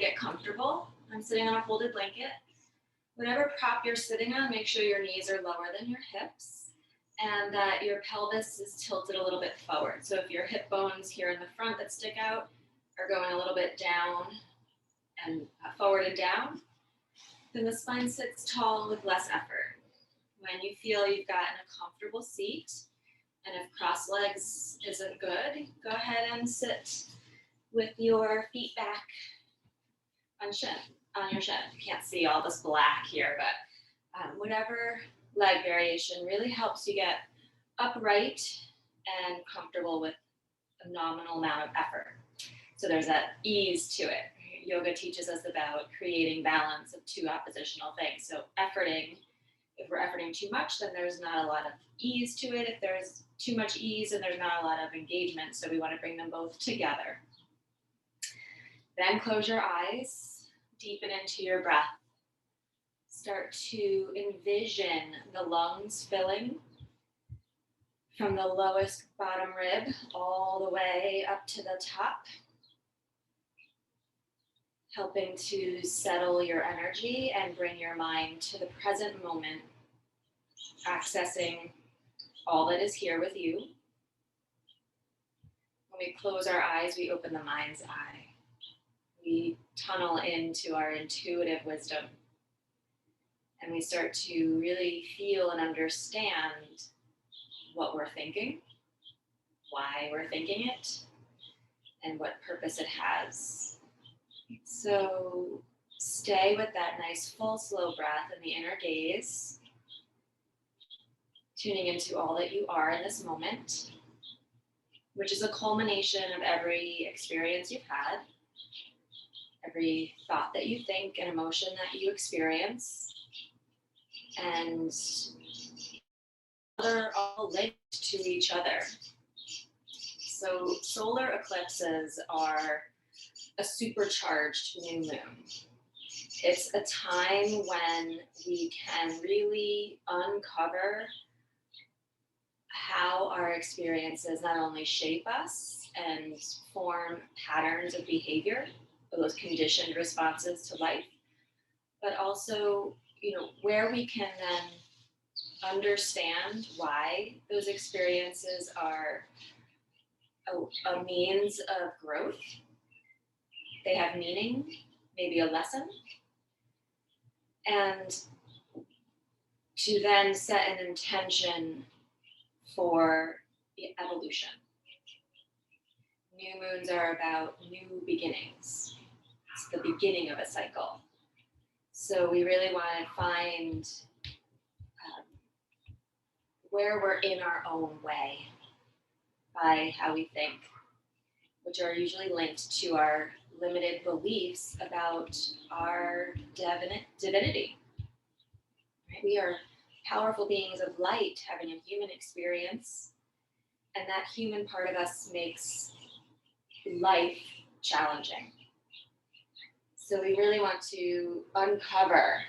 Get comfortable. I'm sitting on a folded blanket. Whatever prop you're sitting on, make sure your knees are lower than your hips and that your pelvis is tilted a little bit forward. So if your hip bones here in the front that stick out are going a little bit down and forward and down, then the spine sits tall with less effort. When you feel you've gotten a comfortable seat, and if cross legs isn't good, go ahead and sit with your feet back on your shin. You can't see all this black here, but whatever leg variation really helps you get upright and comfortable with a nominal amount of effort. So there's that ease to it. Yoga teaches us about creating balance of two oppositional things. So if we're efforting too much, then there's not a lot of ease to it. If there's too much ease, then there's not a lot of engagement. So we want to bring them both together. Then close your eyes, deepen into your breath. Start to envision the lungs filling from the lowest bottom rib all the way up to the top, helping to settle your energy and bring your mind to the present moment, accessing all that is here with you. When we close our eyes, we open the mind's eye. We tunnel into our intuitive wisdom, and we start to really feel and understand what we're thinking, why we're thinking it, and what purpose it has. So stay with that nice full slow breath in the inner gaze, tuning into all that you are in this moment, which is a culmination of every experience you've had, every thought that you think and emotion that you experience, and they're all linked to each other. So solar eclipses are a supercharged new moon. It's a time when we can really uncover how our experiences not only shape us and form patterns of behavior, those conditioned responses to life, but also, where we can then understand why those experiences are a means of growth. They have meaning, maybe a lesson, and to then set an intention for evolution. New moons are about new beginnings. It's the beginning of a cycle. So we really want to find where we're in our own way by how we think, which are usually linked to our limited beliefs about our divinity. Right? We are powerful beings of light having a human experience, and that human part of us makes life challenging. So we really want to uncover,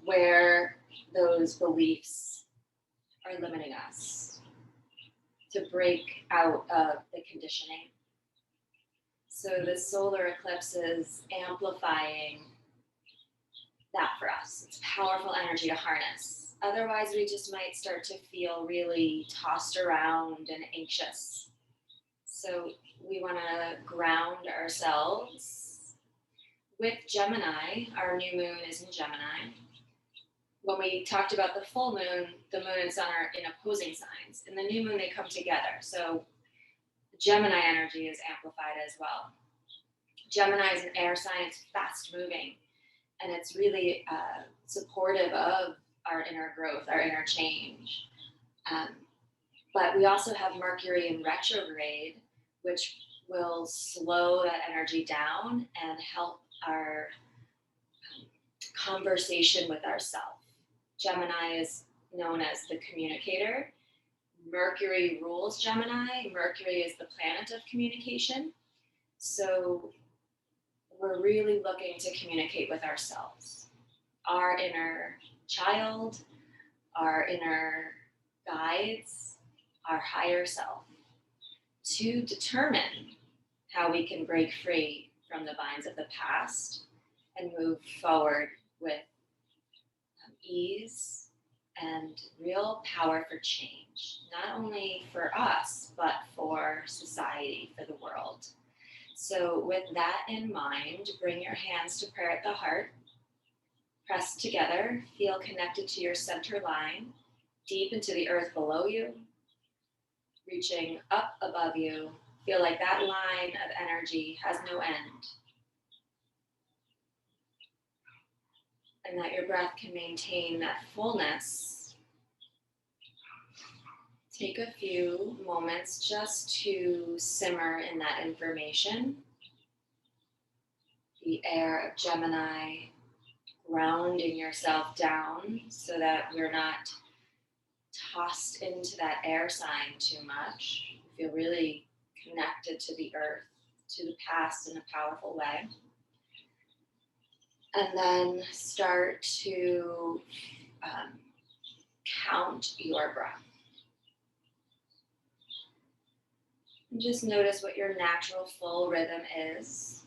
where those beliefs are limiting us, to break out of the conditioning. So the solar eclipse is amplifying that for us. It's powerful energy to harness. Otherwise, we just might start to feel really tossed around and anxious. So we want to ground ourselves. With Gemini, our new moon is in Gemini. When we talked about the full moon, the moon and sun are in opposing signs. In the new moon, they come together. So Gemini energy is amplified as well. Gemini is an air sign. It's fast moving, and it's really supportive of our inner growth, our inner change. But we also have Mercury in retrograde, which will slow that energy down and help our conversation with ourselves. Gemini is known as the communicator. Mercury rules Gemini. Mercury is the planet of communication. So we're really looking to communicate with ourselves, our inner child, our inner guides, our higher self, to determine how we can break free from the binds of the past and move forward with ease and real power for change, not only for us, but for society, for the world. So with that in mind, bring your hands to prayer at the heart. Press together, feel connected to your center line, deep into the earth below you, reaching up above you. Feel like that line of energy has no end. And that your breath can maintain that fullness. Take a few moments just to simmer in that information. The air of Gemini, grounding yourself down so that we're not tossed into that air sign too much. Feel really connected to the earth, to the past in a powerful way. And then start to count your breath. And just notice what your natural full rhythm is.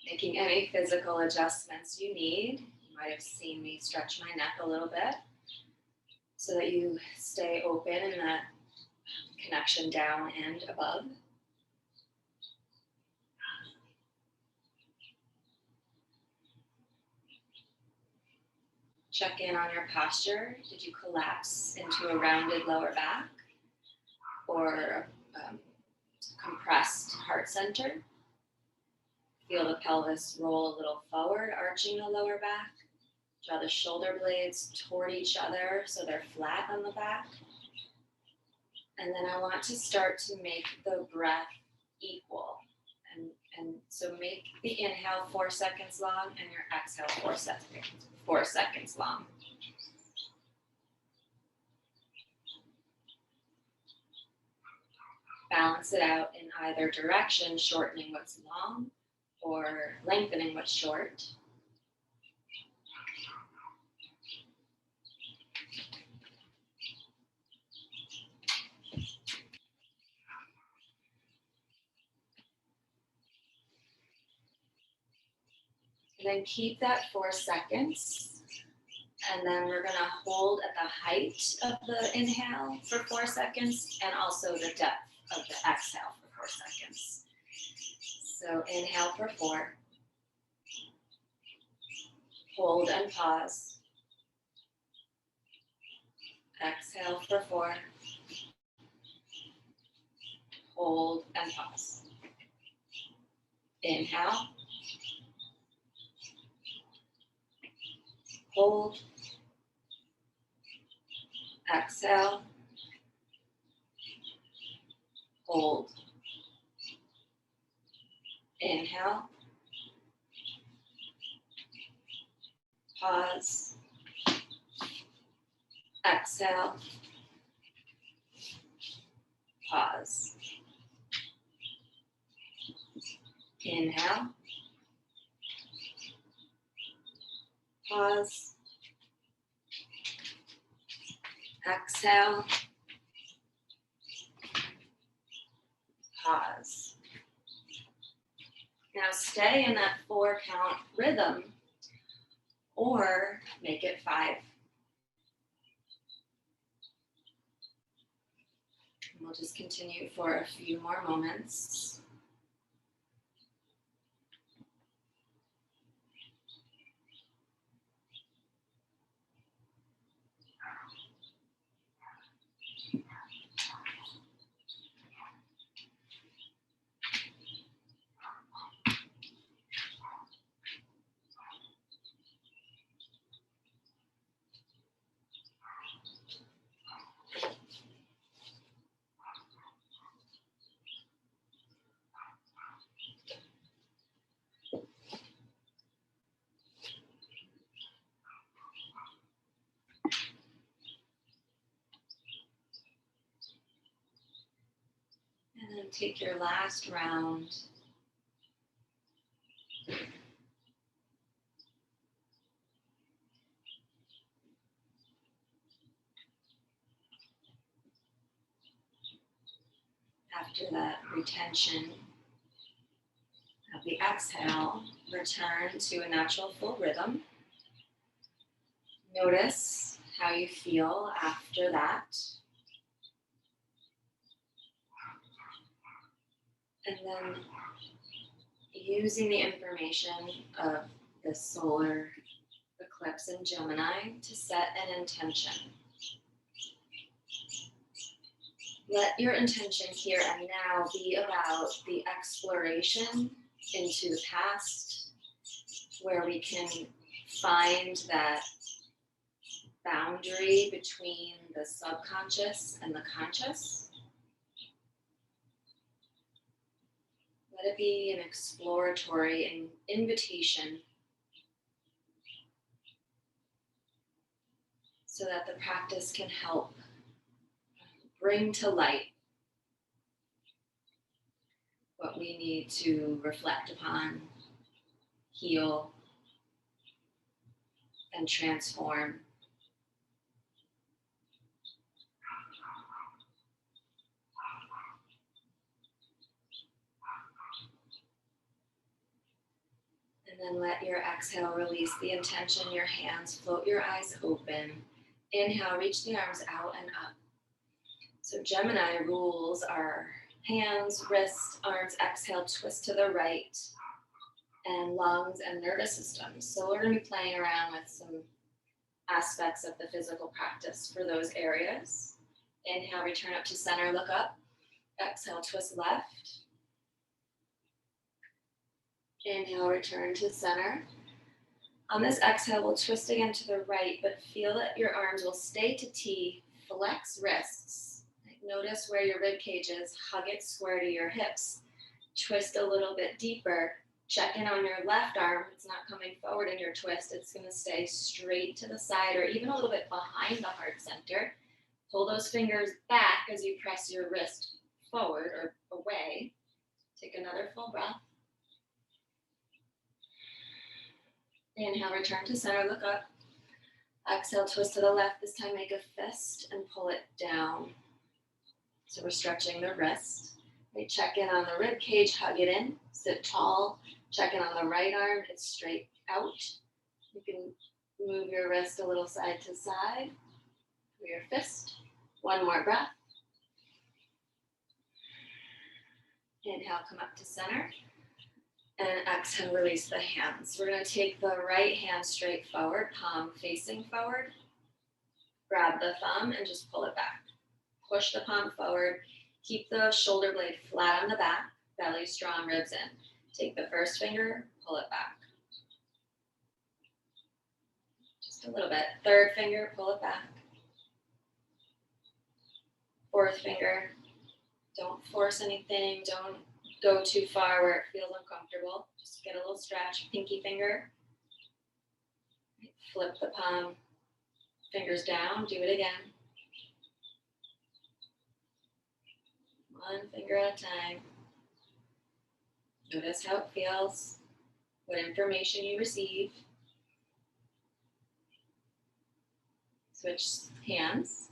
Making any physical adjustments you need. You might have seen me stretch my neck a little bit so that you stay open in that connection down and above. Check in on your posture. Did you collapse into a rounded lower back or compressed heart center? Feel the pelvis roll a little forward, arching the lower back. Draw the shoulder blades toward each other so they're flat on the back. And then I want to start to make the breath equal. And so make the inhale 4 seconds long and your exhale 4 seconds long. Balance it out in either direction, shortening what's long or lengthening what's short. And then keep that 4 seconds. And then we're gonna hold at the height of the inhale for 4 seconds and also the depth of the exhale for 4 seconds. So inhale for 4. Hold and pause. Exhale for 4. Hold and pause. Inhale. Hold. Exhale. Hold. Inhale. Pause. Exhale. Pause. Inhale. Pause. Exhale. Pause. Now stay in that 4 count rhythm or make it 5. And we'll just continue for a few more moments. take your last round. After that retention of the exhale, return to a natural full rhythm. Notice how you feel after that. And then using the information of the solar eclipse in Gemini to set an intention. Let your intention here and now be about the exploration into the past, where we can find that boundary between the subconscious and the conscious. Let it be an exploratory invitation so that the practice can help bring to light what we need to reflect upon, heal, and transform. And then let your exhale release the intention, your hands, float your eyes open. Inhale, reach the arms out and up. So Gemini rules our hands, wrists, arms. Exhale, twist to the right, and lungs and nervous system. So we're going to be playing around with some aspects of the physical practice for those areas. Inhale, return up to center, look up. Exhale, twist left. Inhale, return to center. On this exhale, we'll twist again to the right, but feel that your arms will stay to T. Flex wrists. Notice where your rib cage is. Hug it square to your hips. Twist a little bit deeper. Check in on your left arm. It's not coming forward in your twist. It's going to stay straight to the side or even a little bit behind the heart center. Pull those fingers back as you press your wrist forward or away. Take another full breath. Inhale, return to center, look up. Exhale, twist to the left. This time make a fist and pull it down. So we're stretching the wrist. We check in on the rib cage, hug it in, sit tall. Check in on the right arm, it's straight out. You can move your wrist a little side to side for your fist. One more breath. Inhale, come up to center. And exhale, release the hands. We're going to take the right hand straight forward, palm facing forward. Grab the thumb and just pull it back. Push the palm forward. Keep the shoulder blade flat on the back, belly strong, ribs in. Take the first finger, pull it back. Just a little bit. Third finger, pull it back. Fourth finger. Don't force anything. Don't go too far where it feels uncomfortable. Just get a little stretch. Pinky finger. Flip the palm. Fingers down. Do it again. One finger at a time. Notice how it feels. What information you receive. Switch hands.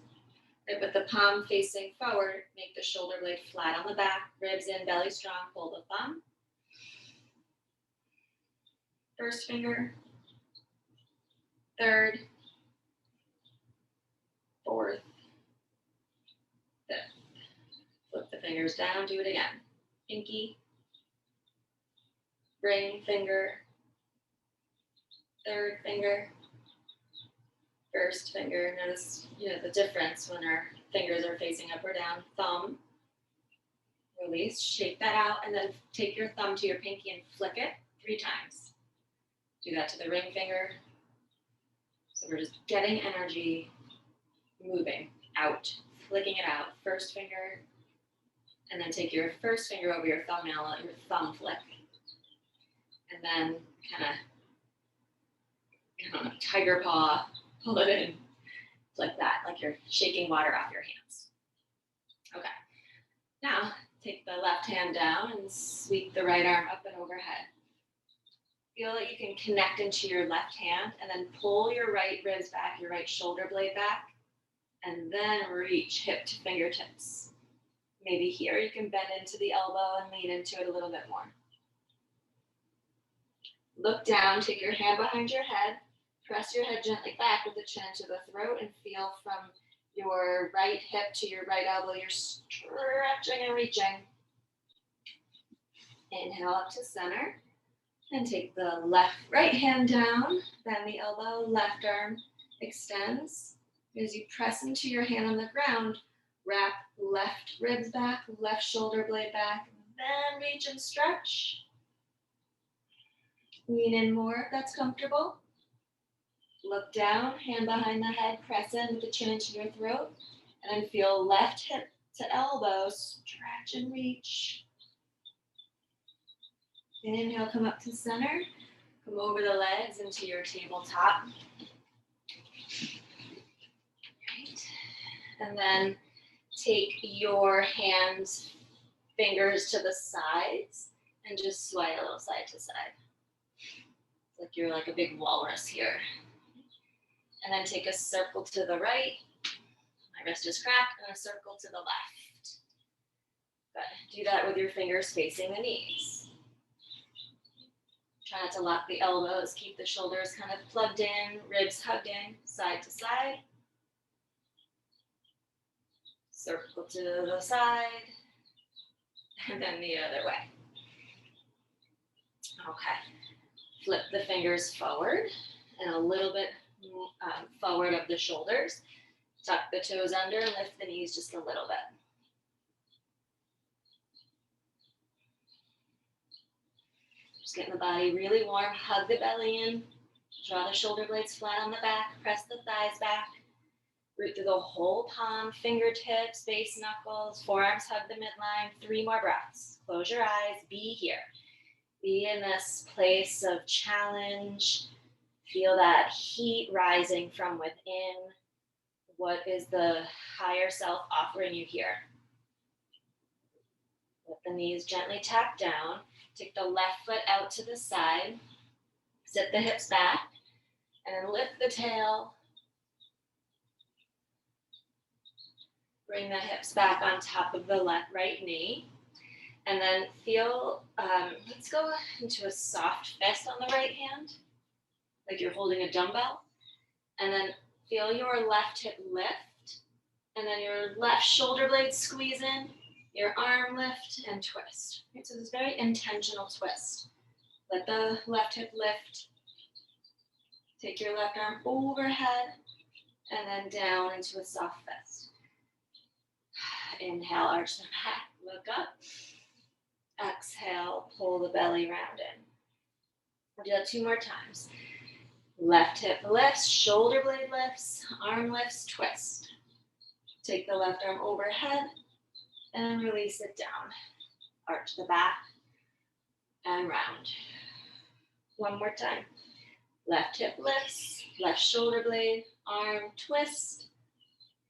Right, with the palm facing forward, make the shoulder blade flat on the back, ribs in, belly strong, pull the thumb. First finger, third, fourth, fifth. Flip the fingers down, do it again. Pinky, ring finger, third finger, first finger. Notice, the difference when our fingers are facing up or down. Thumb, release, shake that out, and then take your thumb to your pinky and flick it 3 times. Do that to the ring finger. So we're just getting energy moving out, flicking it out. First finger, and then take your first finger over your thumbnail, let your thumb flick. And then kind of tiger paw, pull it in like that, like you're shaking water off your hands. Okay, now Take the left hand down and sweep the right arm up and overhead. Feel that you can connect into your left hand and then pull your right ribs back, your right shoulder blade back, and then reach hip to fingertips. Maybe here you can bend into the elbow and lean into it a little bit more. Look down, take your hand behind your head, press your head gently back with the chin to the throat and feel from your right hip to your right elbow, you're stretching and reaching. Inhale up to center and take the right hand down, bend the elbow, left arm extends. As you press into your hand on the ground, wrap left ribs back, left shoulder blade back, then reach and stretch. Lean in more if that's comfortable. Look down, hand behind the head, press in with the chin into your throat, and then feel left hip to elbow, stretch and reach. Inhale, come up to center, come over the legs into your tabletop. Right. And then take your hands, fingers to the sides, and just sway a little side to side. It's like you're like a big walrus here. And then take a circle to the right. My wrist is cracked, and a circle to the left. Good. Do that with your fingers facing the knees. Try not to lock the elbows. Keep the shoulders kind of plugged in, ribs hugged in, side to side. Circle to the side, and then the other way. Okay. Flip the fingers forward and a little bit forward of the shoulders. Tuck the toes under and lift the knees just a little bit. Just getting the body really warm. Hug the belly in. Draw the shoulder blades flat on the back. Press the thighs back. Root through the whole palm, fingertips, base knuckles, forearms hug the midline. 3 more breaths. Close your eyes. Be here. Be in this place of challenge. Feel that heat rising from within. What is the higher self offering you here? Let the knees gently tap down. Take the left foot out to the side. Sit the hips back. And then lift the tail. Bring the hips back on top of the right knee. And then feel, let's go into a soft fist on the right hand, like you're holding a dumbbell. And then feel your left hip lift. And then your left shoulder blade squeeze in, your arm lift and twist. Right, so this is a very intentional twist. Let the left hip lift. Take your left arm overhead and then down into a soft fist. Inhale, arch the back, look up. Exhale, pull the belly round in. We'll do that 2 more times. Left hip lifts, shoulder blade lifts, arm lifts, twist. Take the left arm overhead and release it down. Arch the back and round. 1 more time. Left hip lifts, left shoulder blade, arm twist.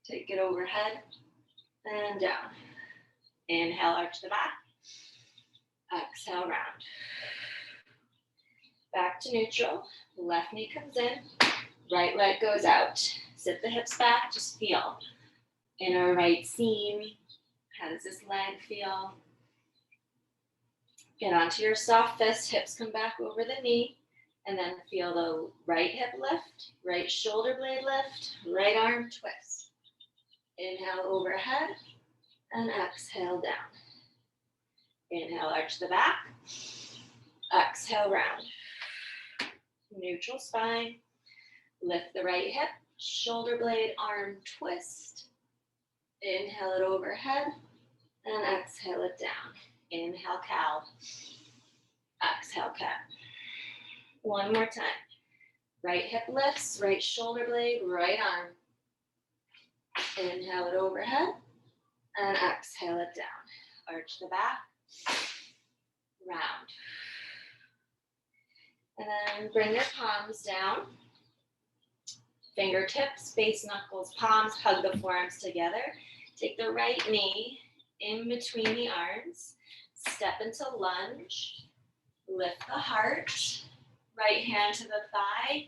Take it overhead and down. Inhale, arch the back. Exhale, round. Back to neutral. Left knee comes in. Right leg goes out. Sit the hips back. Just feel. Inner right seam. How does this leg feel? Get onto your soft fist. Hips come back over the knee. And then feel the right hip lift. Right shoulder blade lift. Right arm twist. Inhale overhead. And exhale down. Inhale, arch the back. Exhale, round. Neutral spine. Lift the right hip. Shoulder blade, arm twist. Inhale it overhead. And exhale it down. Inhale, cow. Exhale, cat. 1 more time. Right hip lifts, right shoulder blade, right arm. Inhale it overhead. And exhale it down. Arch the back. Round. And then bring your palms down. Fingertips, base knuckles, palms, hug the forearms together. Take the right knee in between the arms. Step into lunge. Lift the heart. Right hand to the thigh.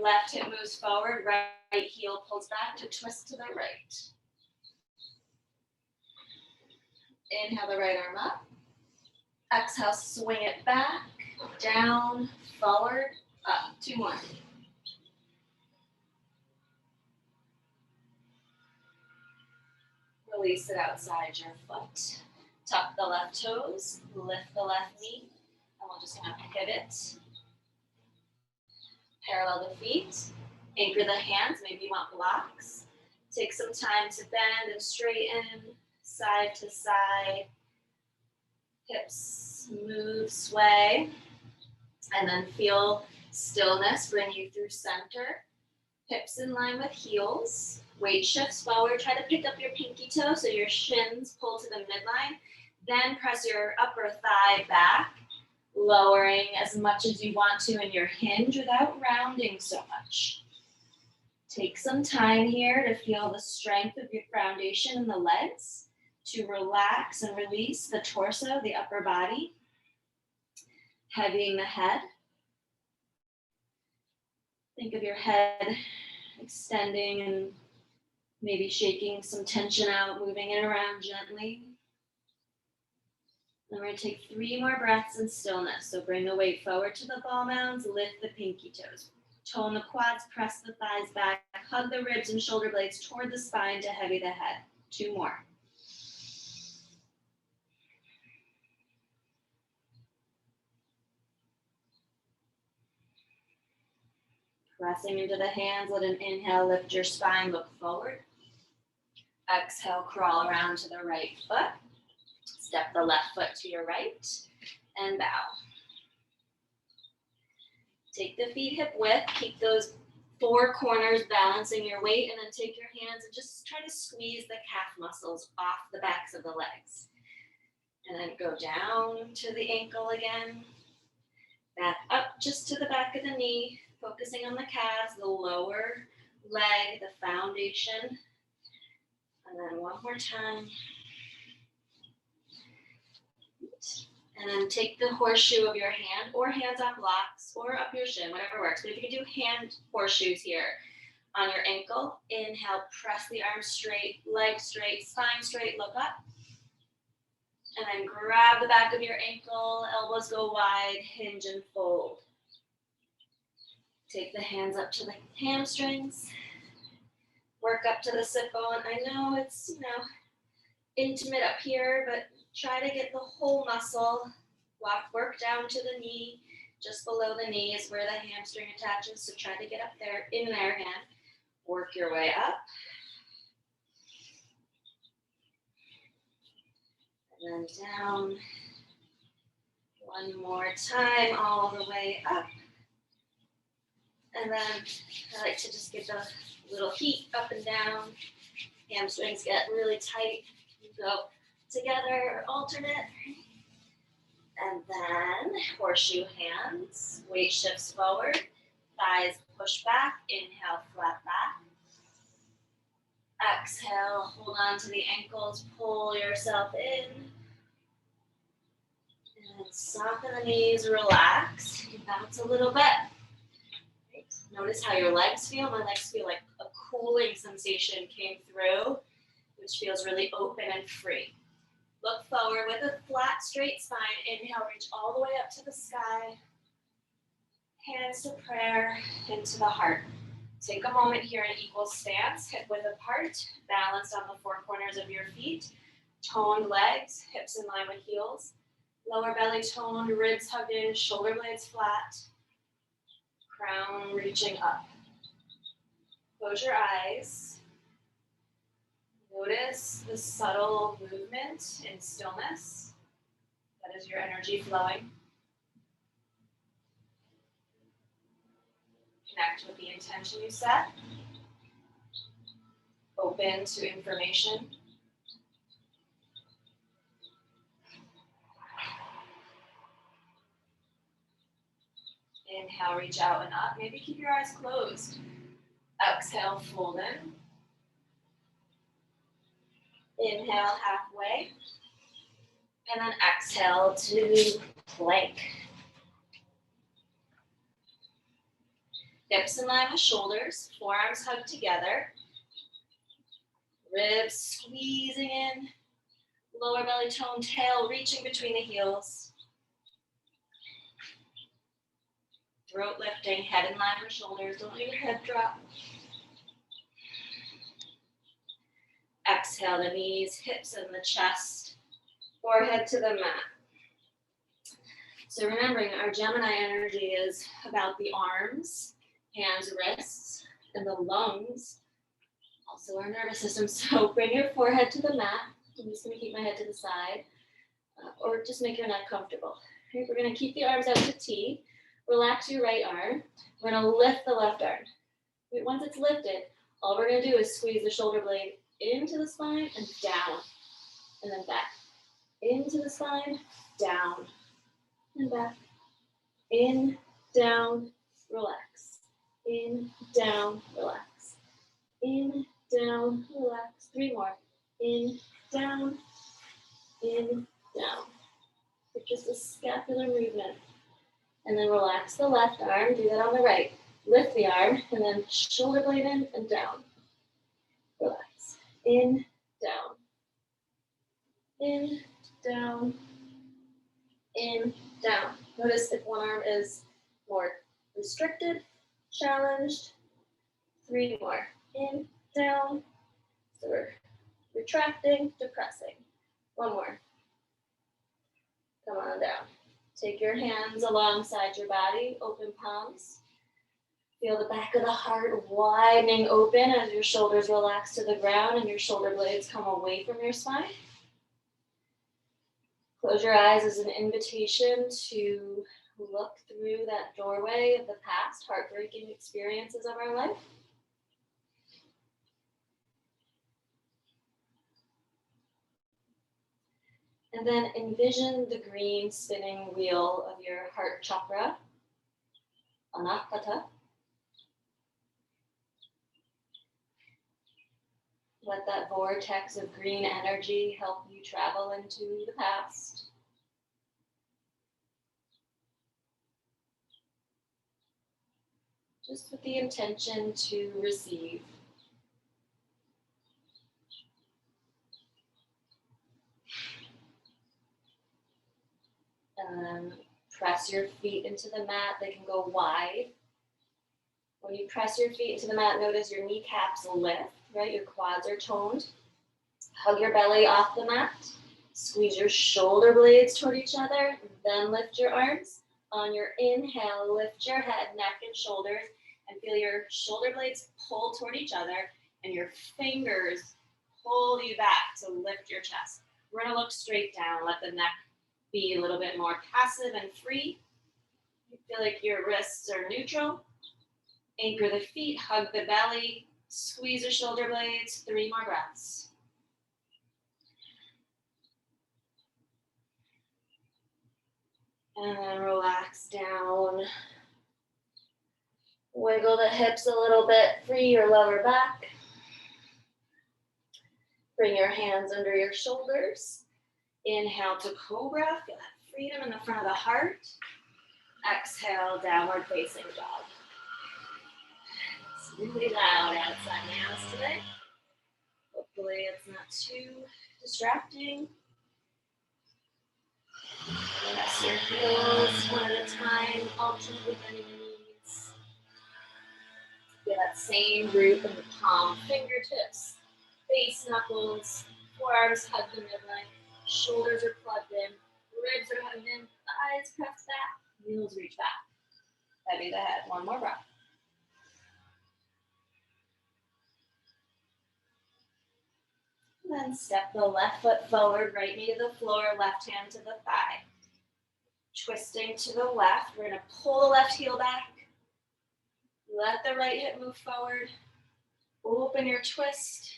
Left hip moves forward. Right heel pulls back to twist to the right. Inhale the right arm up. Exhale, swing it back, down, forward, up. 2 more. Release it outside your foot. Tuck the left toes, lift the left knee, and we're just gonna pivot. Parallel the feet, anchor the hands, maybe you want blocks. Take some time to bend and straighten, side to side. Hips move, sway, and then feel stillness bring you through center. Hips in line with heels. Weight shifts forward. Try to pick up your pinky toe so your shins pull to the midline. Then press your upper thigh back, lowering as much as you want to in your hinge without rounding so much. Take some time here to feel the strength of your foundation in the legs, to relax and release the torso, the upper body, heavying the head. Think of your head extending and maybe shaking some tension out, moving it around gently. And we're going to take 3 more breaths in stillness. So bring the weight forward to the ball mounds, lift the pinky toes. Tone the quads, press the thighs back, hug the ribs and shoulder blades toward the spine to heavy the head. 2 more. Pressing into the hands, let an inhale, lift your spine, look forward. Exhale, crawl around to the right foot. Step the left foot to your right and bow. Take the feet hip width, keep those 4 corners balancing your weight, and then take your hands and just try to squeeze the calf muscles off the backs of the legs. And then go down to the ankle again. Back up just to the back of the knee, focusing on the calves, the lower leg, the foundation. And then 1 more time. And then take the horseshoe of your hand, or hands on blocks, or up your shin, whatever works. But if you can do hand horseshoes here on your ankle, inhale, press the arms straight, legs straight, spine straight, look up. And then grab the back of your ankle, elbows go wide, hinge and fold. Take the hands up to the hamstrings. Work up to the sit bone. I know it's, intimate up here, but try to get the whole muscle. Work down to the knee. Just below the knee is where the hamstring attaches, so try to get up there in there again. Work your way up. And then down. 1 more time, all the way up. And then I like to just give the little heat up and down. Hamstrings get really tight. You go together, alternate. And then horseshoe hands, weight shifts forward, thighs push back, inhale, flat back. Exhale, hold on to the ankles, pull yourself in. And soften the knees, relax. You bounce a little bit. Right. Notice how your legs feel. My legs feel like a cooling sensation came through, which feels really open and free. Look forward with a flat, straight spine. Inhale, reach all the way up to the sky. Hands to prayer, into the heart. Take a moment here in equal stance, hip width apart, balanced on the 4 corners of your feet. Toned legs, hips in line with heels. Lower belly toned, ribs hugged in, shoulder blades flat. Crown reaching up. Close your eyes. Notice the subtle movement in stillness. That is your energy flowing. Connect with the intention you set. Open to information. Inhale, reach out and up. Maybe keep your eyes closed. Exhale, fold in. Inhale halfway. And then exhale to plank. Hips in line with shoulders, forearms hugged together. Ribs squeezing in. Lower belly tone, tail reaching between the heels. Throat lifting, head in line with shoulders. Don't let your head drop. Exhale the knees, hips and the chest. Forehead to the mat. So remembering our Gemini energy is about the arms, hands, wrists, and the lungs. Also our nervous system. So bring your forehead to the mat. I'm just going to keep my head to the side. Or just make your neck comfortable. Okay, we're going to keep the arms out to T. Relax your right arm. We're going to lift the left arm. Once it's lifted, all we're going to do is squeeze the shoulder blade into the spine and down. And then back. Into the spine, down. And back. In, down, relax. In, down, relax. In, down, relax. 3 more. In, down, down. It's just a scapular movement. And then relax the left arm. Do that on the right. Lift the arm and then shoulder blade in and down. Relax. In, down. In, down. In, down. Notice if one arm is more restricted, challenged. 3 more. In, down. So we're retracting, depressing. 1 more. Come on down. Take your hands alongside your body, open palms. Feel the back of the heart widening open as your shoulders relax to the ground and your shoulder blades come away from your spine. Close your eyes as an invitation to look through that doorway of the past, heartbreaking experiences of our life. And then envision the green spinning wheel of your heart chakra, Anahata. Let that vortex of green energy help you travel into the past. Just with the intention to receive. Press your feet into the mat. They can go wide. When you press your feet into the mat, notice your kneecaps lift, right? Your quads are toned. Hug your belly off the mat. Squeeze your shoulder blades toward each other. Then lift your arms. On your inhale, lift your head, neck, and shoulders, and feel your shoulder blades pull toward each other, and your fingers pull you back to lift your chest. We're going to look straight down. Let the neck be a little bit more passive and free. You feel like your wrists are neutral. Anchor the feet, hug the belly, squeeze the shoulder blades. 3 more breaths. And then relax down. Wiggle the hips a little bit, free your lower back. Bring your hands under your shoulders. Inhale to cobra, feel that freedom in the front of the heart. Exhale, downward facing dog. It's really loud outside my house today. Hopefully it's not too distracting. Press your heels one at a time, alternately bending your knees. Feel that same group in the palm, fingertips, face knuckles, forearms hug the midline. Shoulders are plugged in, ribs are hugged in, thighs press back, heels reach back. Heavy the head. 1 more breath. And then step the left foot forward, right knee to the floor, left hand to the thigh. Twisting to the left, we're going to pull the left heel back. Let the right hip move forward. Open your twist.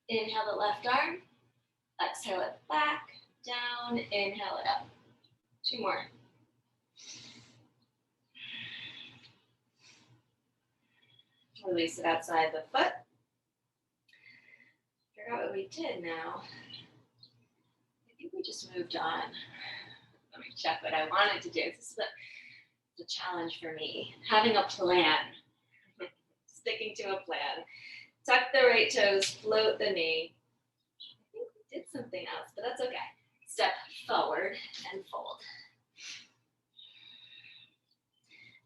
Inhale the left arm. Exhale it back, down, inhale it up. 2 more. Release it outside the foot. Your figure out what we did now. I think we just moved on. Let me check what I wanted to do. This is the challenge for me. Having a plan. Sticking to a plan. Tuck the right toes, float the knee. I think we did something else, but that's okay. Step forward and fold.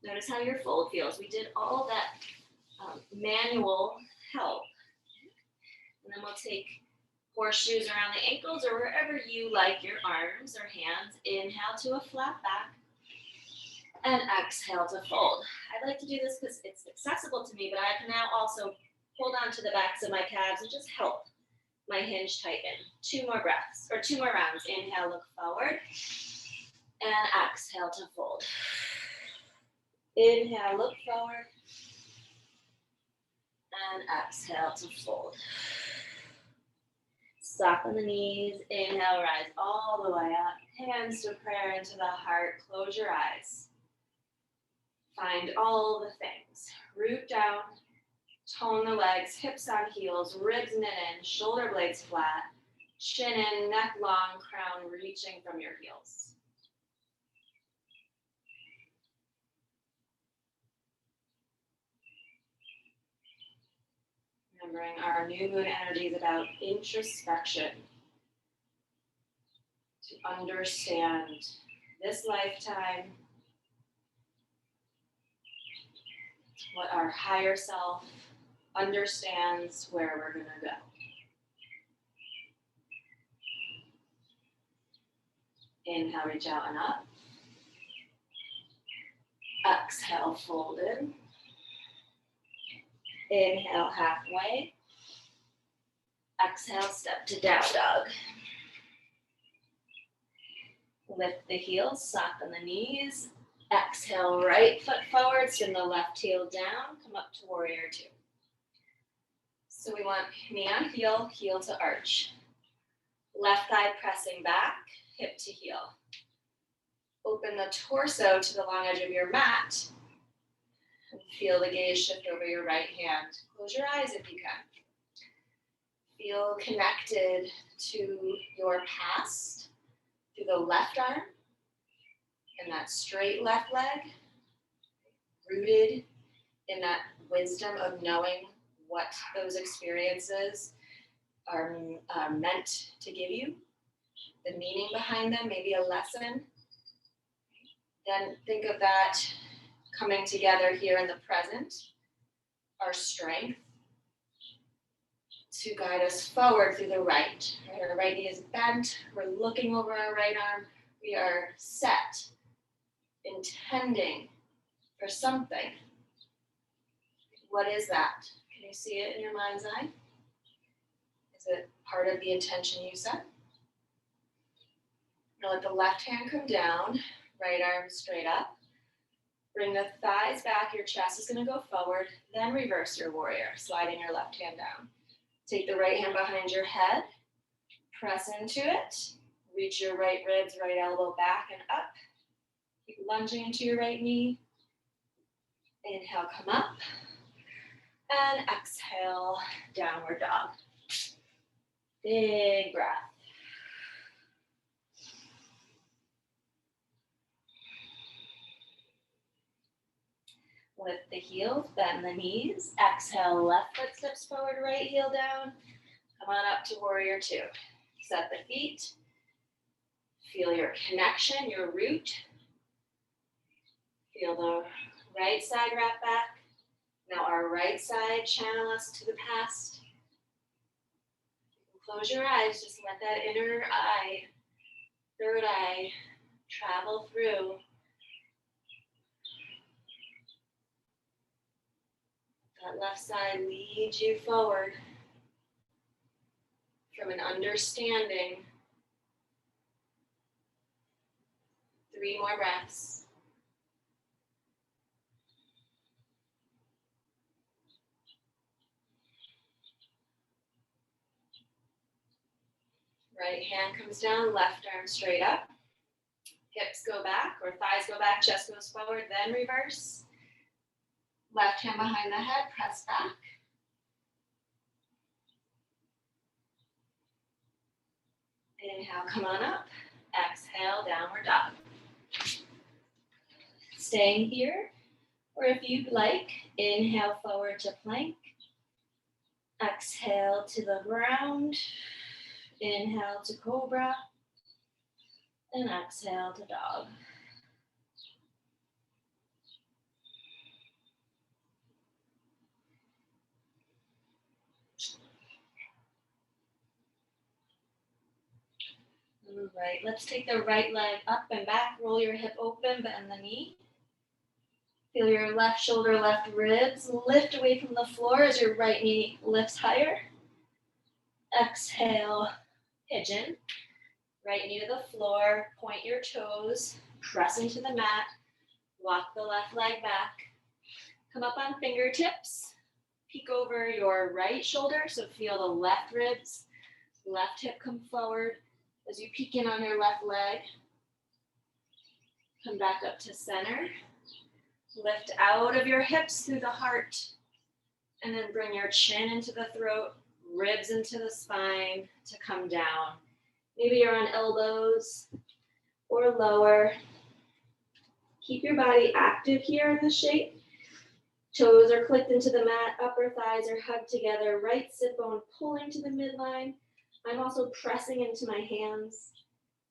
Notice how your fold feels. We did all that manual help. And then we'll take horseshoes around the ankles or wherever you like your arms or hands. Inhale to a flat back and exhale to fold. I like to do this because it's accessible to me, but I can now also hold on to the backs of my calves and just help my hinge tighten. 2 more breaths or 2 more rounds. Inhale, look forward and exhale to fold. Inhale, look forward and exhale to fold. Soften the knees, inhale, rise all the way up. Hands to prayer into the heart, close your eyes. Find all the things. Root down, tone the legs, hips on heels, ribs knit in, shoulder blades flat, chin in, neck long, crown reaching from your heels. Remembering our new moon energy is about introspection. To understand this lifetime, what our higher self understands where we're going to go. Inhale, reach out and up. Exhale, folded. Inhale, halfway. Exhale, step to down dog. Lift the heels, soften the knees. Exhale, right foot forward, send the left heel down, come up to warrior 2. So we want knee on heel, heel to arch. Left thigh pressing back, hip to heel. Open the torso to the long edge of your mat. And feel the gaze shift over your right hand. Close your eyes if you can. Feel connected to your past through the left arm and that straight left leg, rooted in that wisdom of knowing what those experiences are meant to give you, the meaning behind them, maybe a lesson. Then think of that coming together here in the present, our strength to guide us forward through the right. Our right knee is bent, we're looking over our right arm, we are set, intending for something. What is that? Can you see it in your mind's eye? Is it part of the intention you set? Now let the left hand come down, right arm straight up. Bring the thighs back, your chest is going to go forward, then reverse your warrior, sliding your left hand down. Take the right hand behind your head, press into it, reach your right ribs, right elbow back and up. Keep lunging into your right knee. Inhale, come up, and exhale, downward dog. Big breath. Lift the heels, bend the knees. Exhale, left foot steps forward, right heel down. Come on up to warrior 2. Set the feet. Feel your connection, your root. Feel the right side wrap back. Now our right side channel us to the past. Close your eyes, just let that inner eye, third eye, travel through. That left side leads you forward from an understanding. 3 more breaths. Right hand comes down, left arm straight up. Hips go back or thighs go back, chest goes forward, then reverse. Left hand behind the head, press back. Inhale, come on up. Exhale, downward dog. Staying here, or if you'd like, inhale forward to plank. Exhale to the ground. Inhale to cobra. And exhale to dog. All right, let's take the right leg up and back. Roll your hip open, bend the knee. Feel your left shoulder, left ribs lift away from the floor as your right knee lifts higher. Exhale, pigeon. Right knee to the floor, point your toes, press into the mat. Walk the left leg back. Come up on fingertips. Peek over your right shoulder, so feel the left ribs, left hip come forward. As you peek in on your left leg, come back up to center. Lift out of your hips through the heart, and then bring your chin into the throat, ribs into the spine to come down. Maybe you're on elbows or lower. Keep your body active here in this shape. Toes are clicked into the mat, upper thighs are hugged together, right sit bone pulling to the midline. I'm also pressing into my hands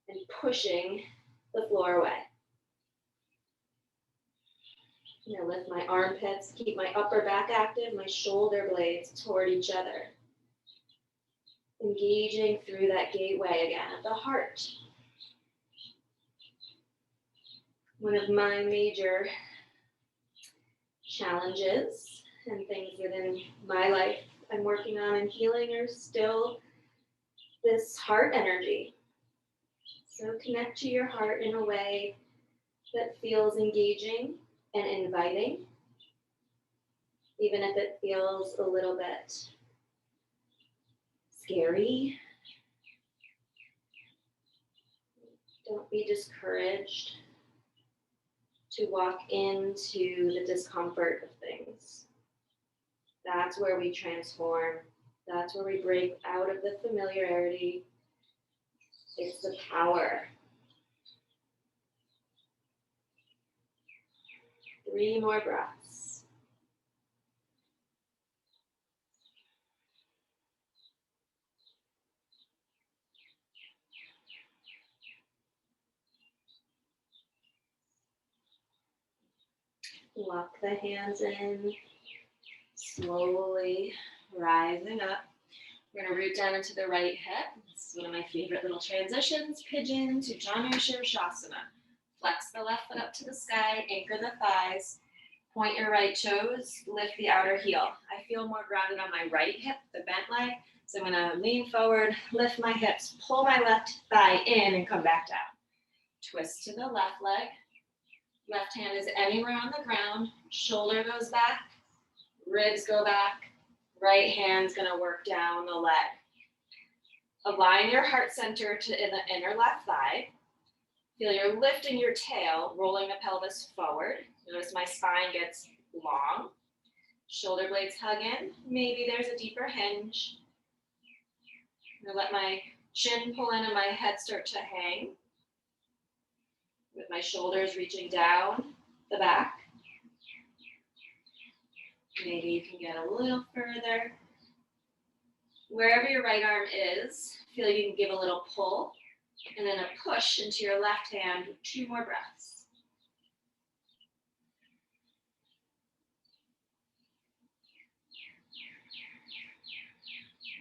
and pushing the floor away. I'm gonna lift my armpits, keep my upper back active, my shoulder blades toward each other. Engaging through that gateway again at the heart. One of my major challenges and things within my life I'm working on and healing are still this heart energy. So connect to your heart in a way that feels engaging and inviting, even if it feels a little bit scary. Don't be discouraged to walk into the discomfort of things. That's where we transform. That's where we break out of the familiarity. It's the power. 3 more breaths. Lock the hands in, slowly rising up. We're gonna root down into the right hip. This is one of my favorite little transitions. Pigeon to Janu Shirshasana. Flex the left foot up to the sky, anchor the thighs, point your right toes, lift the outer heel. I feel more grounded on my right hip, the bent leg, so I'm gonna lean forward, lift my hips, pull my left thigh in and come back down. Twist to the left leg. Left hand is anywhere on the ground, shoulder goes back, ribs go back, right hand's gonna work down the leg. Align your heart center to in the inner left thigh. Feel you're lifting your tail, rolling the pelvis forward. Notice my spine gets long. Shoulder blades hug in. Maybe there's a deeper hinge. I'm gonna let my chin pull in and my head start to hang. With my shoulders reaching down the back. Maybe you can get a little further. Wherever your right arm is, feel you can give a little pull and then a push into your left hand. 2 more breaths.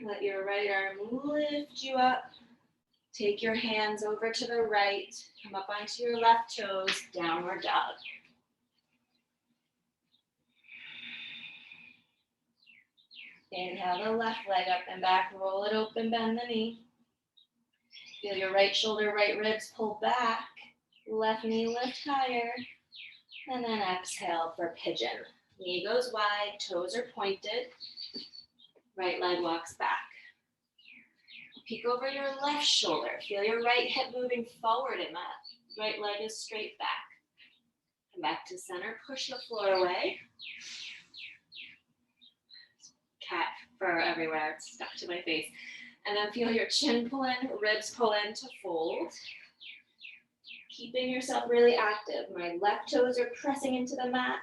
Let your right arm lift you up. Take your hands over to the right. Come up onto your left toes, downward dog. Inhale the left leg up and back, roll it open, bend the knee. Feel your right shoulder, right ribs pull back. Left knee lift higher. And then exhale for pigeon. Knee goes wide, toes are pointed. Right leg walks back. Peek over your left shoulder. Feel your right hip moving forward in that. Right leg is straight back. Come back to center, push the floor away. Cat fur everywhere, it's stuck to my face. And then feel your chin pull in, ribs pull in to fold. Keeping yourself really active. My left toes are pressing into the mat.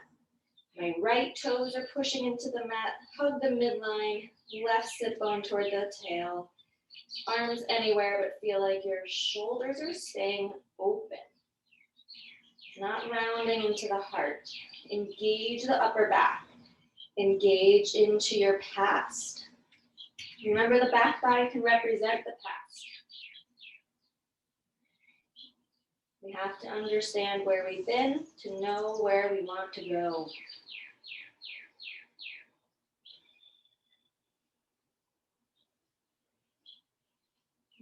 My right toes are pushing into the mat. Hug the midline, left sit bone toward the tail. Arms anywhere, but feel like your shoulders are staying open. Not rounding into the heart. Engage the upper back. Engage into your past. Remember, the back body can represent the past. We have to understand where we've been to know where we want to go.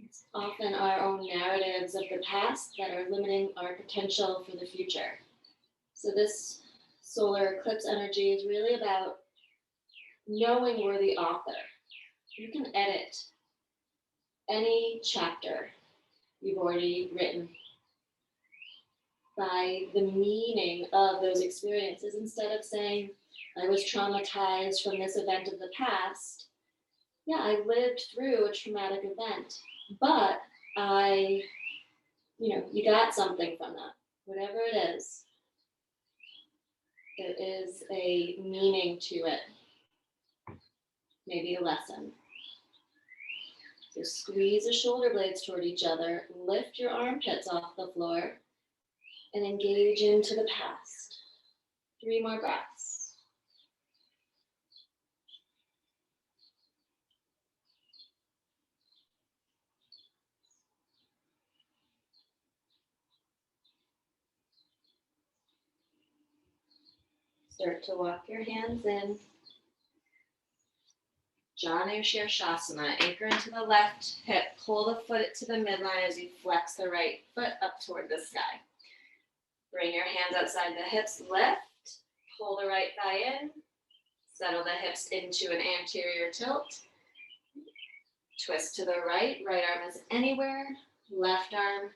It's often our own narratives of the past that are limiting our potential for the future. So this solar eclipse energy is really about knowing we're the author. You can edit any chapter you've already written by the meaning of those experiences. Instead of saying, I was traumatized from this event of the past. Yeah, I lived through a traumatic event, but you got something from that. Whatever it is, there is a meaning to it. Maybe a lesson. So squeeze the shoulder blades toward each other, lift your armpits off the floor, and engage into the past. 3 more breaths. Start to walk your hands in. Janu Shirshasana. Anchor into the left hip. Pull the foot to the midline as you flex the right foot up toward the sky. Bring your hands outside the hips. Lift. Pull the right thigh in. Settle the hips into an anterior tilt. Twist to the right. Right arm is anywhere. Left arm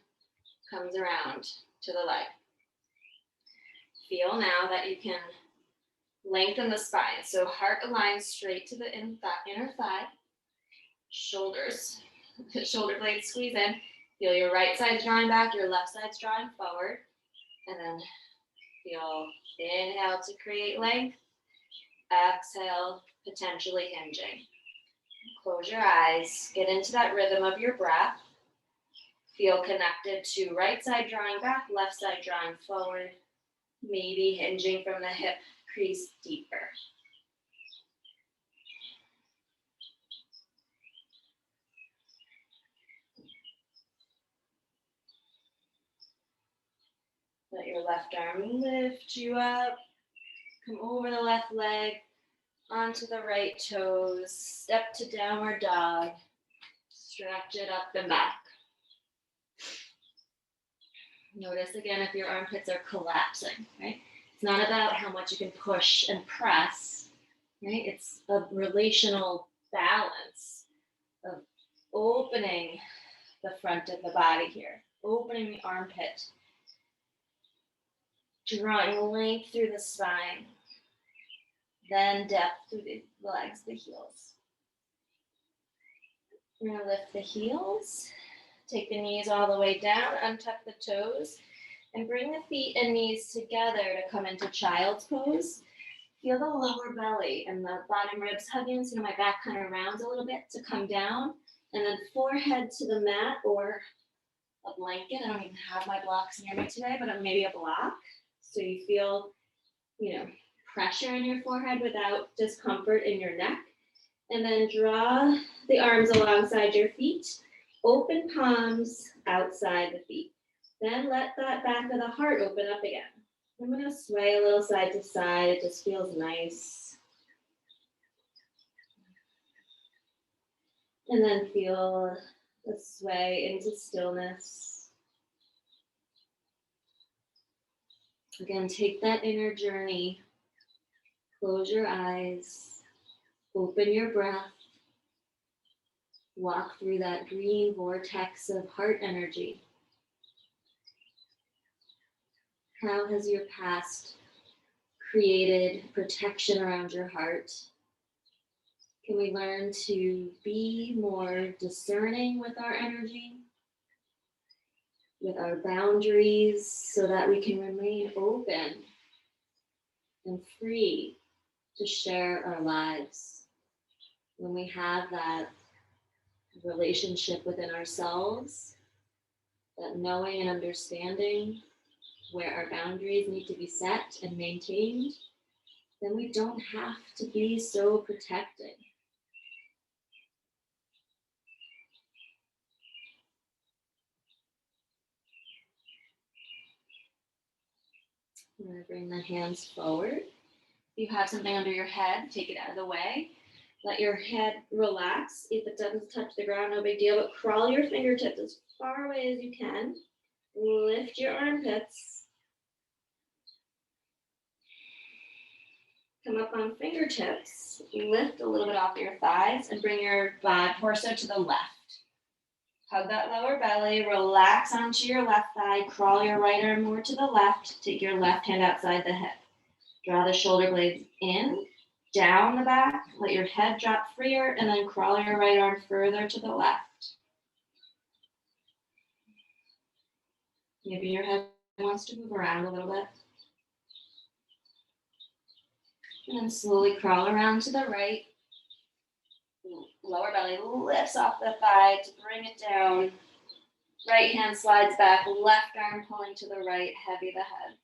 comes around to the leg. Feel now that you can lengthen the spine. So heart aligns straight to the inner thigh. Shoulders, shoulder blades squeeze in. Feel your right side's drawing back, your left side's drawing forward. And then feel inhale to create length. Exhale, potentially hinging. Close your eyes. Get into that rhythm of your breath. Feel connected to right side drawing back, left side drawing forward. Maybe hinging from the hip crease deeper. Let your left arm lift you up. Come over the left leg, onto the right toes. Step to downward dog. Stretch it up and back. Notice again if your armpits are collapsing, right? It's not about how much you can push and press, right? It's a relational balance of opening the front of the body here, opening the armpit, drawing length through the spine, then depth through the legs, the heels. We're gonna lift the heels, take the knees all the way down, untuck the toes, and bring the feet and knees together to come into child's pose. Feel the lower belly and the bottom ribs hugging, so my back kind of rounds a little bit to come down, and then forehead to the mat or a blanket. I don't even have my blocks near me today, but maybe a block. So you feel, pressure in your forehead without discomfort in your neck. And then draw the arms alongside your feet. Open palms outside the feet. Then let that back of the heart open up again. I'm going to sway a little side to side. It just feels nice. And then feel the sway into stillness. Again, take that inner journey. Close your eyes. Open your breath. Walk through that green vortex of heart energy. How has your past created protection around your heart? Can we learn to be more discerning with our energy, with our boundaries, so that we can remain open and free to share our lives? When we have that relationship within ourselves, that knowing and understanding where our boundaries need to be set and maintained, then we don't have to be so protecting. I'm going to bring the hands forward. If you have something under your head, take it out of the way. Let your head relax. If it doesn't touch the ground, no big deal, but crawl your fingertips as far away as you can. Lift your armpits. Come up on fingertips. Lift a little bit off your thighs and bring your torso to the left. Hug that lower belly, relax onto your left thigh, crawl your right arm more to the left, take your left hand outside the hip. Draw the shoulder blades in, down the back, let your head drop freer, and then crawl your right arm further to the left. Maybe your head wants to move around a little bit. And then slowly crawl around to the right. Lower belly lifts off the thigh to bring it down. Right hand slides back, left arm pulling to the right, heavy the head.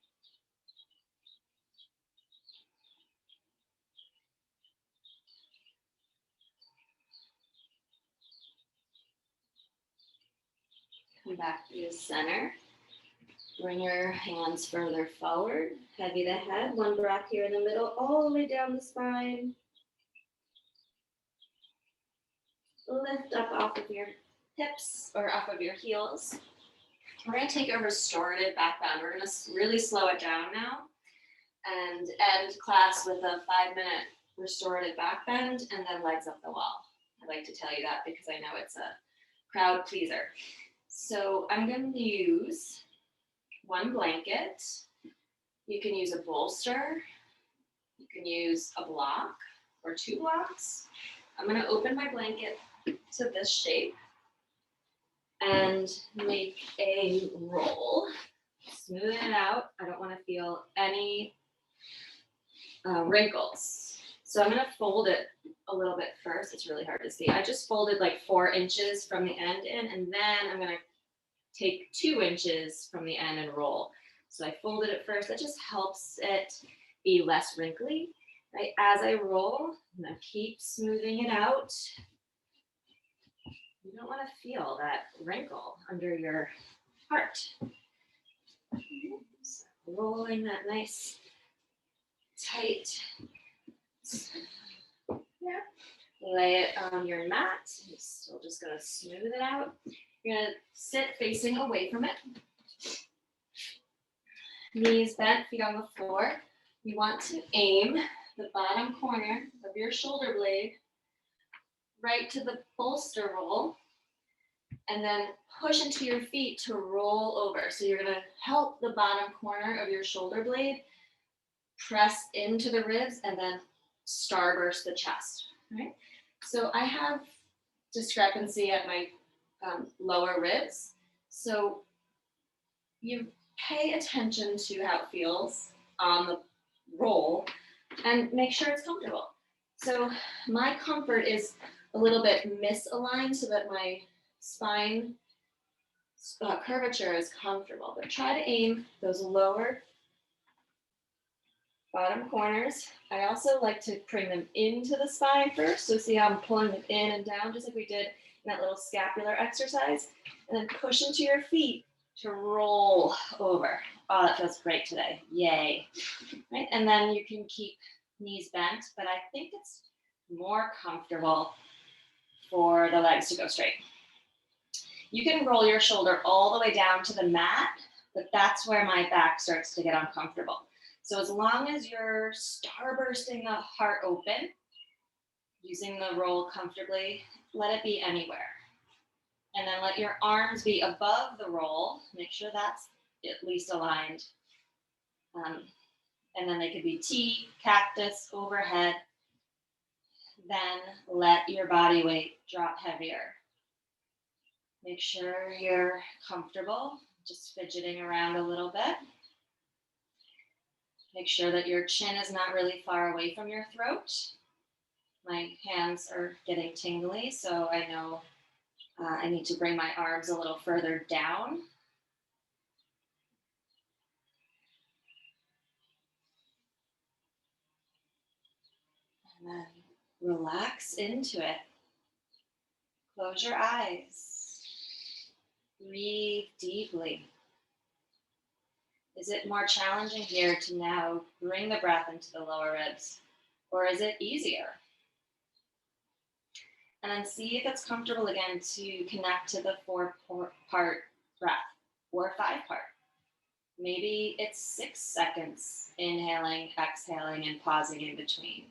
Come back to the center. Bring your hands further forward, heavy the head. One breath here in the middle, all the way down the spine. Lift up off of your hips or off of your heels. We're going to take a restorative back bend. We're going to really slow it down now and end class with a 5-minute restorative back bend and then legs up the wall. I like to tell you that because I know it's a crowd pleaser. So I'm going to use one blanket. You can use a bolster. You can use a block or 2 blocks. I'm going to open my blanket to this shape and make a roll. Smooth it out. I don't want to feel any wrinkles. So I'm going to fold it a little bit first. It's really hard to see. I just folded like 4 inches from the end in, and then I'm going to take 2 inches from the end and roll. So I folded it first. That just helps it be less wrinkly. Right? As I roll, I'm going to keep smoothing it out. You don't want to feel that wrinkle under your heart. So rolling that nice, tight. Yeah. Lay it on your mat. You're still just going to smooth it out. You're going to sit facing away from it. Knees bent, feet on the floor. You want to aim the bottom corner of your shoulder blade right to the bolster roll, and then push into your feet to roll over. So you're going to help the bottom corner of your shoulder blade press into the ribs and then starburst the chest. Right? So I have discrepancy at my lower ribs. So you pay attention to how it feels on the roll and make sure it's comfortable. So my comfort is a little bit misaligned so that my spine curvature is comfortable, but try to aim those lower bottom corners. I also like to bring them into the spine first. So see how I'm pulling them in and down, just like we did in that little scapular exercise, and then push into your feet to roll over. Oh, that feels great today. Yay. Right? And then you can keep knees bent, but I think it's more comfortable for the legs to go straight. You can roll your shoulder all the way down to the mat, but that's where my back starts to get uncomfortable. So as long as you're starbursting the heart open, using the roll comfortably, let it be anywhere. And then let your arms be above the roll. Make sure that's at least aligned. And then they could be T, cactus, overhead. Then let your body weight drop heavier. Make sure you're comfortable, just fidgeting around a little bit. Make sure that your chin is not really far away from your throat. My hands are getting tingly, so I know I need to bring my arms a little further down. And then relax into it. Close your eyes. Breathe deeply. Is it more challenging here to now bring the breath into the lower ribs, or is it easier? And then see if it's comfortable again to connect to the 4-part breath or 5-part. Maybe it's 6 seconds inhaling, exhaling, and pausing in between.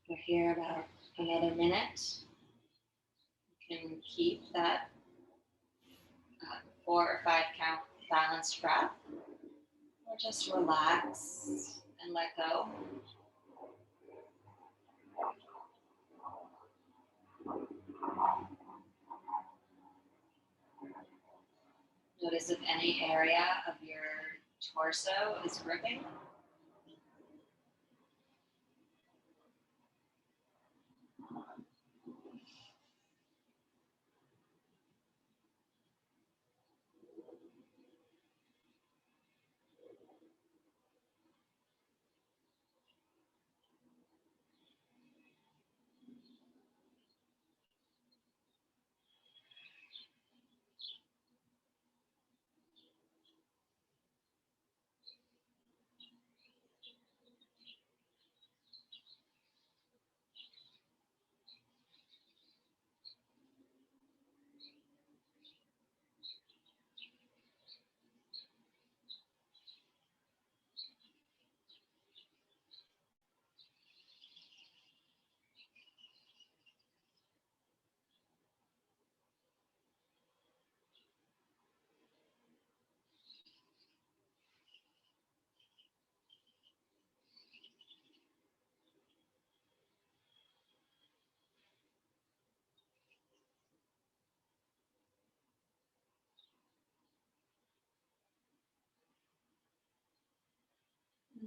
We're here about another minute. You can keep that 4 or 5 count balanced breath, or just relax and let go. Notice if any area of your torso is gripping.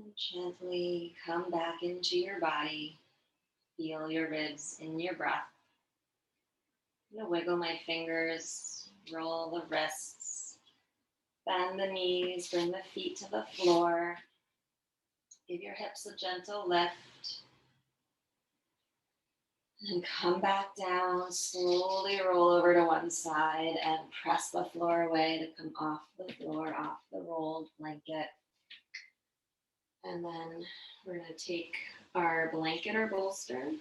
And gently come back into your body. Feel your ribs in your breath. I'm going to wiggle my fingers, roll the wrists, bend the knees, bring the feet to the floor. Give your hips a gentle lift. And come back down, slowly roll over to one side and press the floor away to come off the floor, off the rolled blanket. And then we're going to take our blanket or bolster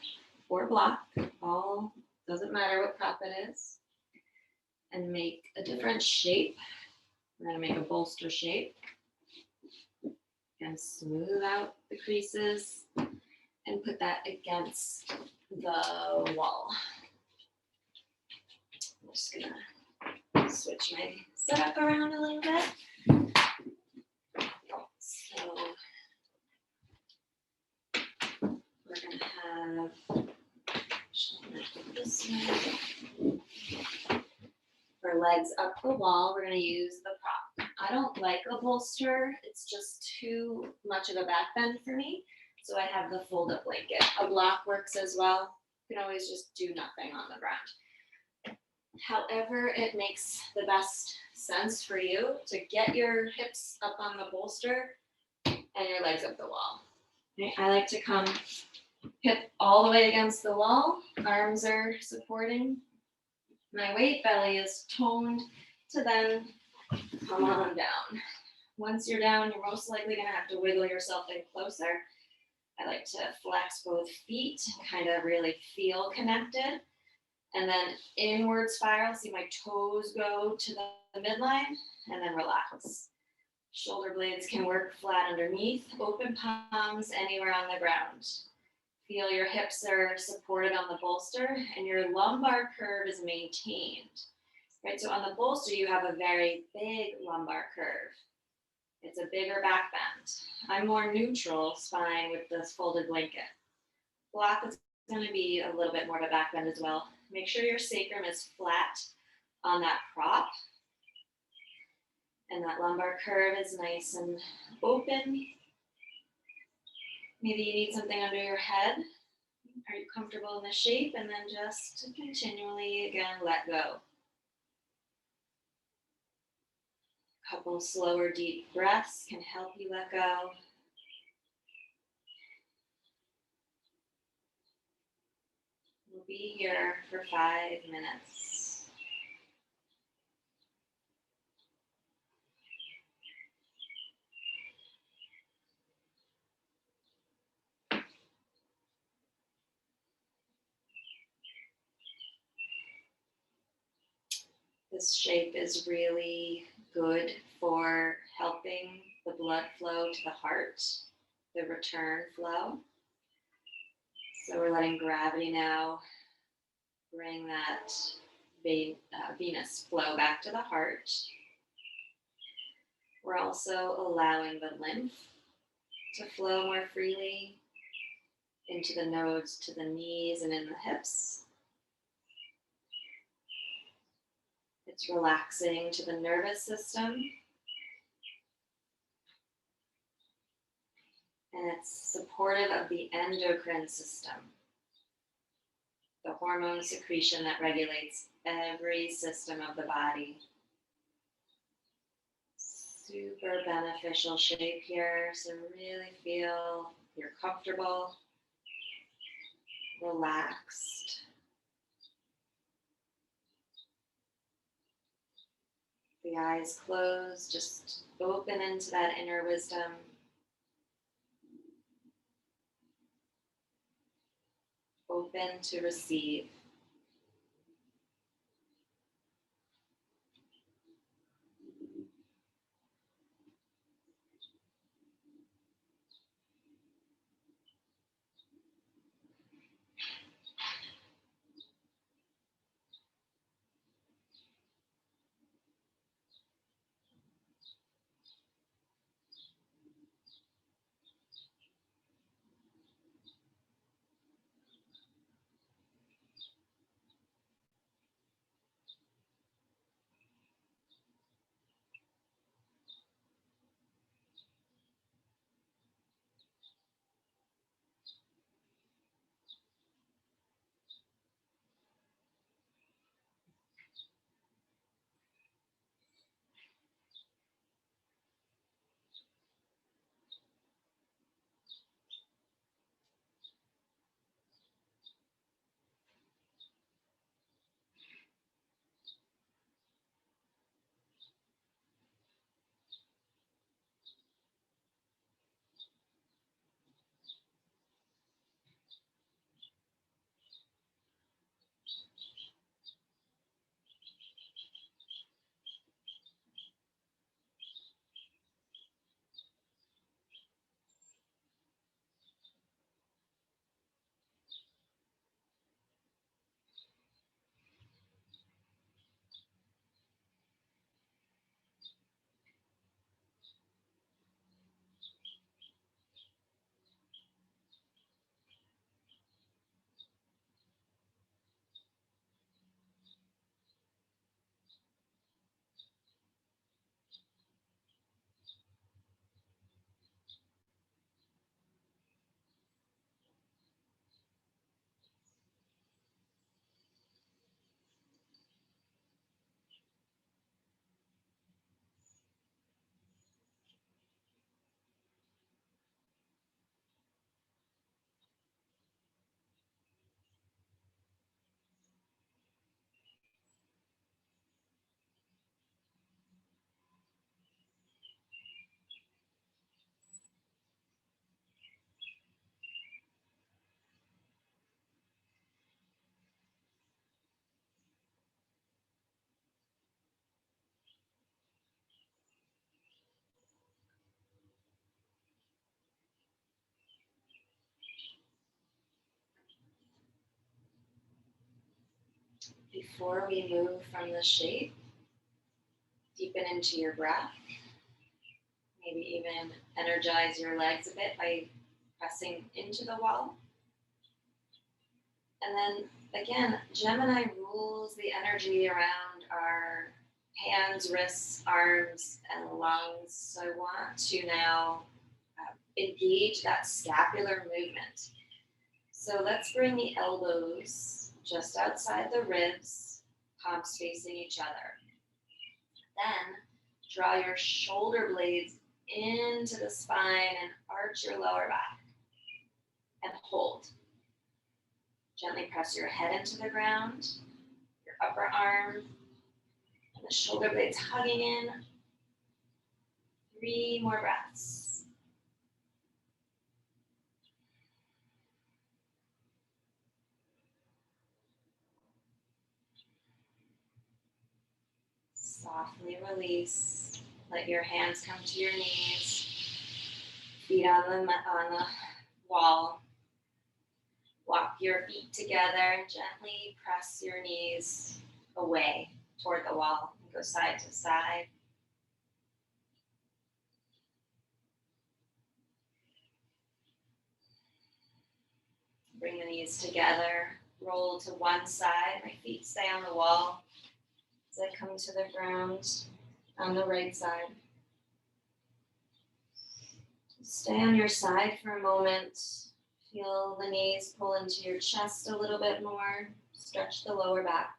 or block, all doesn't matter what prop it is, and make a different shape. We're going to make a bolster shape and smooth out the creases and put that against the wall. I'm just gonna switch my setup around a little bit. So we're gonna have, this way. For legs up the wall, we're gonna use the prop. I don't like a bolster, it's just too much of a back bend for me. So I have the fold up blanket. A block works as well. You can always just do nothing on the ground. However, it makes the best sense for you to get your hips up on the bolster and your legs up the wall. Okay? I like to come hip all the way against the wall. Arms are supporting my weight. Belly is toned to then come on down. Once you're down, you're most likely going to have to wiggle yourself in closer. I like to flex both feet, kind of really feel connected. And then inward spiral, see my toes go to the midline, and then relax. Shoulder blades can work flat underneath, open palms anywhere on the ground. Feel your hips are supported on the bolster, and your lumbar curve is maintained. Right, so on the bolster, you have a very big lumbar curve. It's a bigger back bend. I'm more neutral spine with this folded blanket. Block is going to be a little bit more of a back bend as well. Make sure your sacrum is flat on that prop. And that lumbar curve is nice and open. Maybe you need something under your head. Are you comfortable in the shape? And then just continually, again, let go. A couple slower, deep breaths can help you let go. We'll be here for 5 minutes. This shape is really good for helping the blood flow to the heart, the return flow. So we're letting gravity now bring that venous flow back to the heart. We're also allowing the lymph to flow more freely into the nodes, to the knees and in the hips. It's relaxing to the nervous system. And it's supportive of the endocrine system, the hormone secretion that regulates every system of the body. Super beneficial shape here, so really feel you're comfortable, relaxed. The eyes closed, just open into that inner wisdom. Open to receive. Before we move from the shape, deepen into your breath. Maybe even energize your legs a bit by pressing into the wall. And then again, Gemini rules the energy around our hands, wrists, arms, and lungs. So I want to now engage that scapular movement. So let's bring the elbows just outside the ribs, palms facing each other. Then draw your shoulder blades into the spine and arch your lower back and hold. Gently press your head into the ground, your upper arm, and the shoulder blades hugging in. 3 more breaths. Softly release. Let your hands come to your knees. Feet on the wall. Walk your feet together. Gently press your knees away toward the wall and go side to side. Bring the knees together. Roll to one side. My feet stay on the wall as I come to the ground on the right side. Stay on your side for a moment. Feel the knees pull into your chest a little bit more. Stretch the lower back.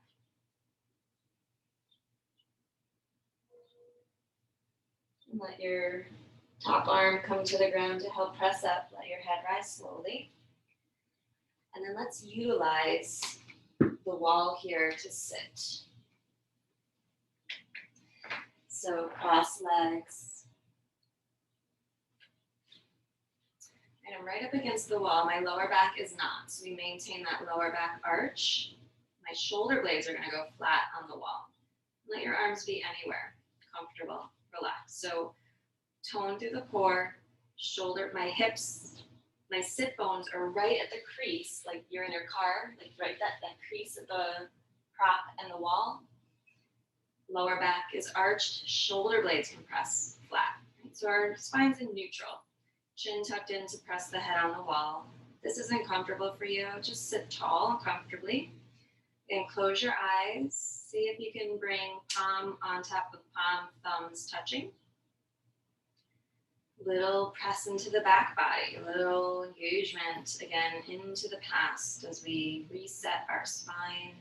And let your top arm come to the ground to help press up. Let your head rise slowly. And then let's utilize the wall here to sit. So cross legs. And I'm right up against the wall. My lower back is not. So we maintain that lower back arch. My shoulder blades are going to go flat on the wall. Let your arms be anywhere. Comfortable, relaxed. So tone through the core, shoulder, my hips, my sit bones are right at the crease, like you're in your car, like right that crease at the prop and the wall. Lower back is arched, shoulder blades can press flat. Right? So our spine's in neutral. Chin tucked in to press the head on the wall. If this isn't comfortable for you, just sit tall comfortably. And close your eyes. See if you can bring palm on top of palm, thumbs touching. Little press into the back body, a little engagement again into the past as we reset our spine.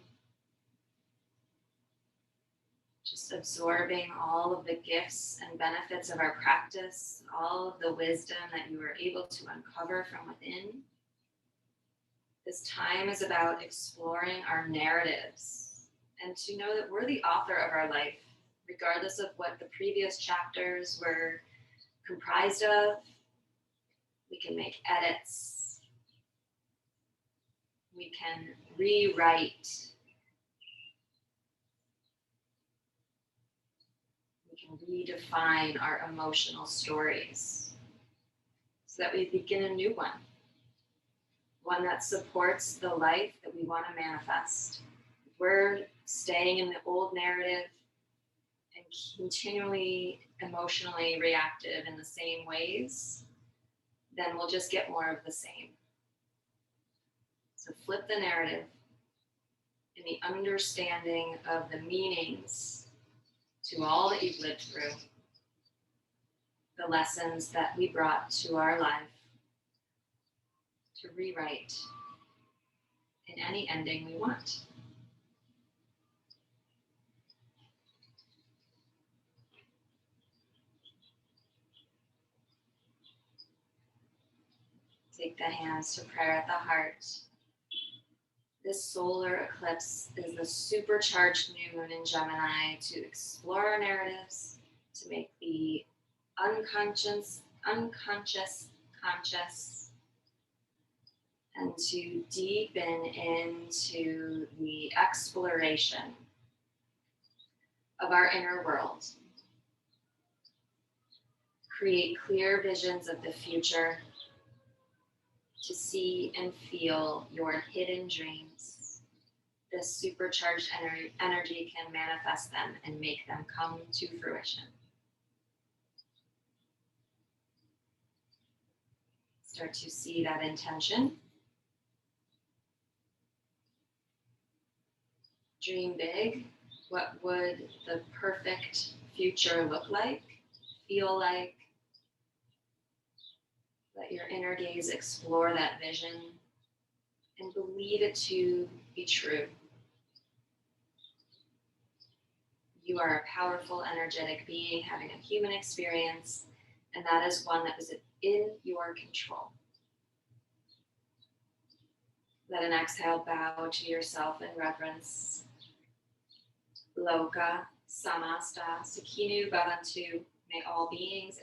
Just absorbing all of the gifts and benefits of our practice, all of the wisdom that you were able to uncover from within. This time is about exploring our narratives and to know that we're the author of our life, regardless of what the previous chapters were comprised of. We can make edits. We can rewrite. We can redefine our emotional stories so that we begin a new one that supports the life that we want to manifest. If we're staying in the old narrative and continually emotionally reactive in the same ways, then we'll just get more of the same. So flip the narrative in the understanding of the meanings to all that you've lived through, the lessons that we brought to our life, to rewrite in any ending we want. Take the hands to prayer at the heart. This solar eclipse is the supercharged new moon in Gemini to explore our narratives, to make the unconscious conscious, and to deepen into the exploration of our inner world. Create clear visions of the future, to see and feel your hidden dreams. this supercharged energy can manifest them and make them come to fruition. Start to see that intention. Dream big. What would the perfect future look like, feel like? Let your inner gaze explore that vision and believe it to be true. You are a powerful, energetic being having a human experience, and that is one that is in your control. Let an exhale bow to yourself in reverence. Loka Samasta Sukhinu Bhavantu. May all beings